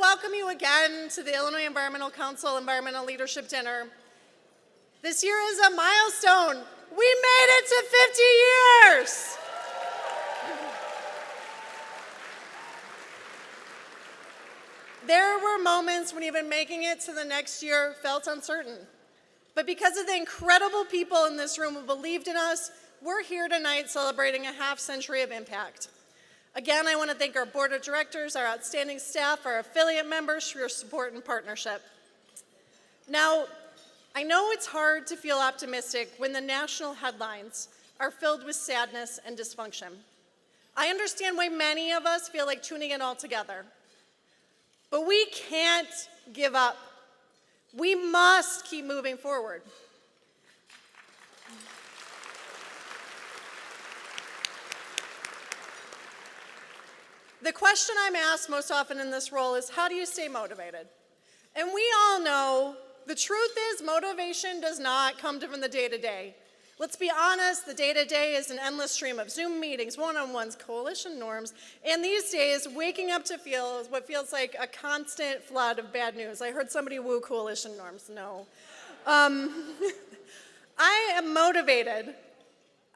welcome you again to the Illinois Environmental Council Environmental Leadership Dinner. This year is a milestone. We made it to 50 years. There were moments when even making it to the next year felt uncertain. But because of the incredible people in this room who believed in us, we're here tonight celebrating a half century of impact. Again, I want to thank our board of directors, our outstanding staff, our affiliate members for your support and partnership. Now, I know it's hard to feel optimistic when the national headlines are filled with sadness and dysfunction. I understand why many of us feel like tuning in altogether. But we can't give up. We must keep moving forward. The question I'm asked most often in this role is, how do you stay motivated? And we all know the truth is motivation does not come from the day-to-day. Let's be honest, the day-to-day is an endless stream of Zoom meetings, one-on-ones, coalition norms, and these days, waking up to feel what feels like a constant flood of bad news. I heard somebody woo coalition norms. No. I am motivated.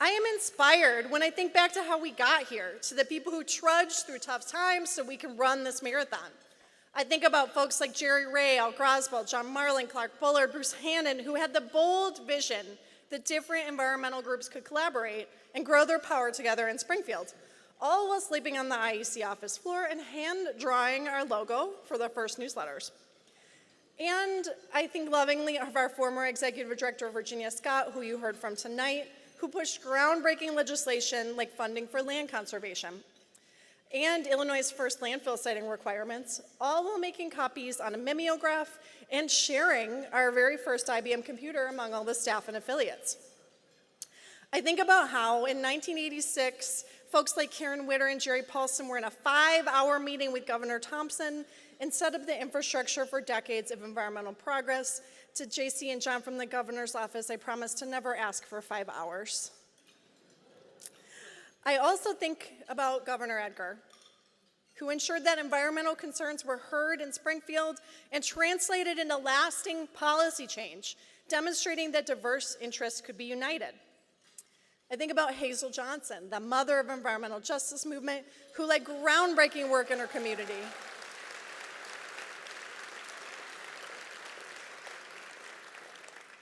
I am inspired when I think back to how we got here, to the people who trudged through tough times so we can run this marathon. I think about folks like Jerry Ray, Al Grosbold, John Marlin, Clark Bullard, Bruce Hannon, who had the bold vision that different environmental groups could collaborate and grow their power together in Springfield, all while sleeping on the IEC office floor and hand-drawing our logo for the first newsletters. And I think lovingly of our former executive director, Virginia Scott, who you heard from tonight, who pushed groundbreaking legislation like funding for land conservation, and Illinois' first landfill siting requirements, all while making copies on a mimeograph and sharing our very first IBM computer among all the staff and affiliates. I think about how in 1986, folks like Karen Witter and Jerry Paulson were in a 5-hour meeting with Governor Thompson and set up the infrastructure for decades of environmental progress. To JC and John from the governor's office, I promise to never ask for 5 hours. I also think about Governor Edgar, who ensured that environmental concerns were heard in Springfield and translated into lasting policy change, demonstrating that diverse interests could be united. I think about Hazel Johnson, the mother of environmental justice movement, who led groundbreaking work in her community.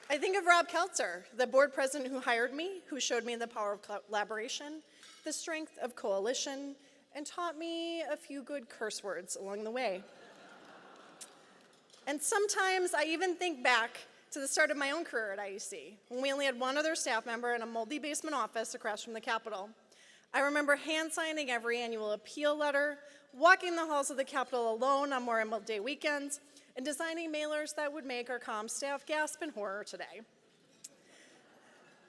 I think of Rob Keltzer, the board president who hired me, who showed me the power of collaboration, the strength of coalition, and taught me a few good curse words along the way. And sometimes I even think back to the start of my own career at IEC, when we only had one other staff member in a moldy basement office across from the Capitol. I remember hand-signing every annual appeal letter, walking the halls of the Capitol alone on Memorial Day weekends, and designing mailers that would make our comm staff gasp in horror today.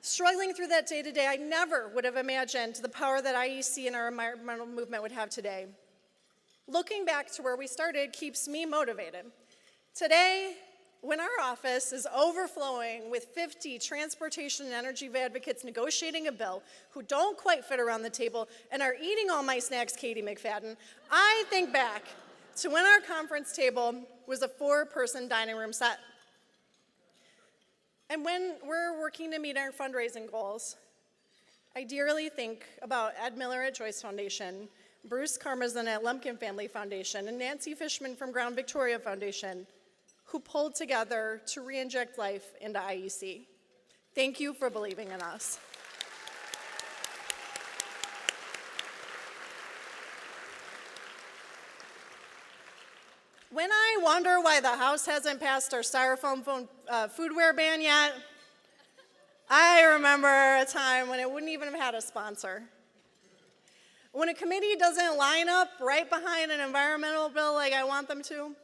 Struggling through that day-to-day, I never would have imagined the power that IEC and our environmental movement would have today. Looking back to where we started keeps me motivated. Today, when our office is overflowing with 50 transportation and energy advocates negotiating a bill who don't quite fit around the table and are eating all my snacks, Katie McFadden, I think back to when our conference table was a 4-person dining room set. And when we're working to meet our fundraising goals, I dearly think about Ed Miller at Joyce Foundation, Bruce Karmazin at Lumpkin Family Foundation, and Nancy Fishman from Ground Victoria Foundation, who pulled together to re-inject life into IEC. Thank you for believing in us. When I wonder why the House hasn't passed our styrofoam foodware ban yet, I remember a time when it wouldn't even have had a sponsor. When a committee doesn't line up right behind an environmental bill like I want them to,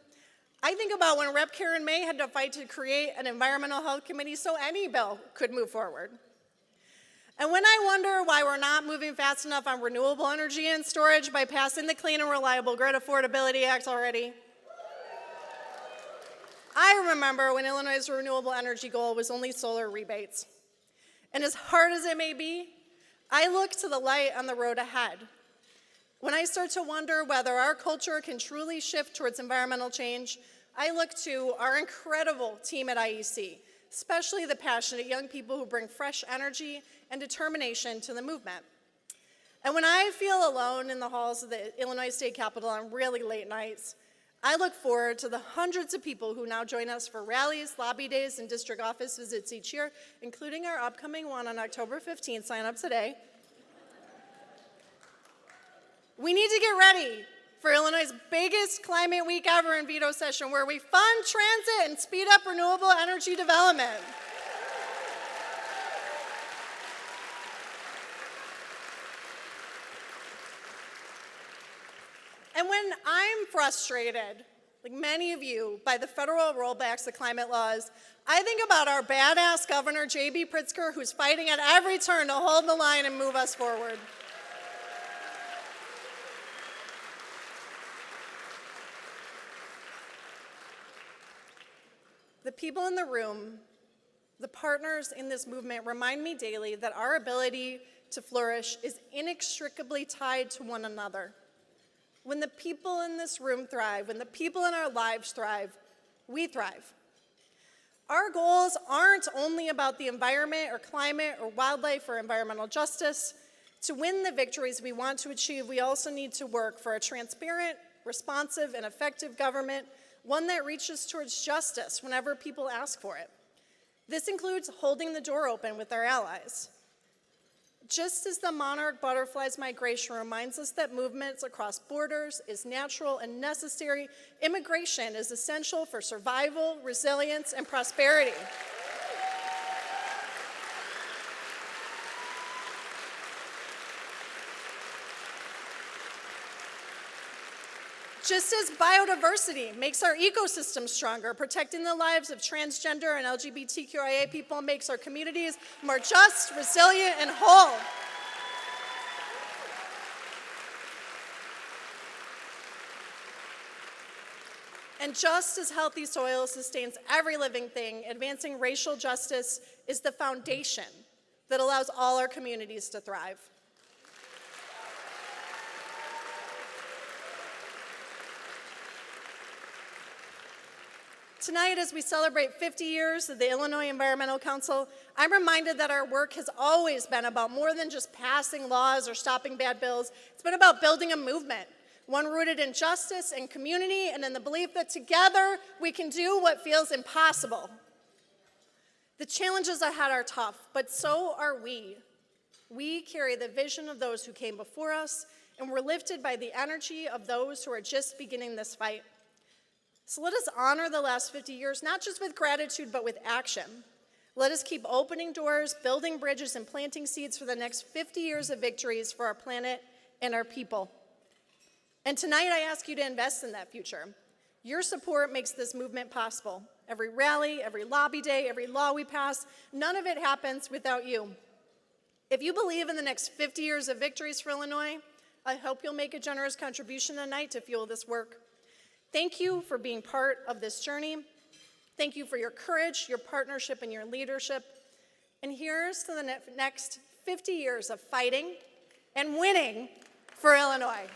I think about when Rep. Karen May had to fight to create an environmental health committee so any bill could move forward. And when I wonder why we're not moving fast enough on renewable energy and storage by passing the Clean and Reliable Grid Affordability Act already, I remember when Illinois' renewable energy goal was only solar rebates. And as hard as it may be, I look to the light on the road ahead. When I start to wonder whether our culture can truly shift towards environmental change, I look to our incredible team at IEC, especially the passionate young people who bring fresh energy and determination to the movement. And when I feel alone in the halls of the Illinois State Capitol on really late nights, I look forward to the hundreds of people who now join us for rallies, lobby days, and district office visits each year, including our upcoming one on October 15th. Sign up today. We need to get ready for Illinois' biggest climate week ever in veto session, where we fund transit and speed up renewable energy development. And when I'm frustrated, like many of you, by the federal rollbacks to climate laws, I think about our badass Governor J.B. Pritzker, who's fighting at every turn to hold the line and move us forward. The people in the room, the partners in this movement, remind me daily that our ability to flourish is inextricably tied to one another. When the people in this room thrive, when the people in our lives thrive, we thrive. Our goals aren't only about the environment or climate or wildlife or environmental justice. To win the victories we want to achieve, we also need to work for a transparent, responsive, and effective government, one that reaches towards justice whenever people ask for it. This includes holding the door open with our allies. Just as the monarch butterfly's migration reminds us that movements across borders is natural and necessary, immigration is essential for survival, resilience, and prosperity. Just as biodiversity makes our ecosystem stronger, protecting the lives of transgender and LGBTQIA people makes our communities more just, resilient, and whole. And just as healthy soil sustains every living thing, advancing racial justice is the foundation that allows all our communities to thrive. Tonight, as we celebrate 50 years of the Illinois Environmental Council, I'm reminded that our work has always been about more than just passing laws or stopping bad bills. It's been about building a movement, one rooted in justice and community and in the belief that together we can do what feels impossible. The challenges ahead are tough, but so are we. We carry the vision of those who came before us, and we're lifted by the energy of those who are just beginning this fight. So let us honor the last 50 years, not just with gratitude, but with action. Let us keep opening doors, building bridges, and planting seeds for the next 50 years of victories for our planet and our people. And tonight, I ask you to invest in that future. Your support makes this movement possible. Every rally, every lobby day, every law we pass, none of it happens without you. If you believe in the next 50 years of victories for Illinois, I hope you'll make a generous contribution tonight to fuel this work. Thank you for being part of this journey. Thank you for your courage, your partnership, and your leadership. And here's to the next 50 years of fighting and winning for Illinois.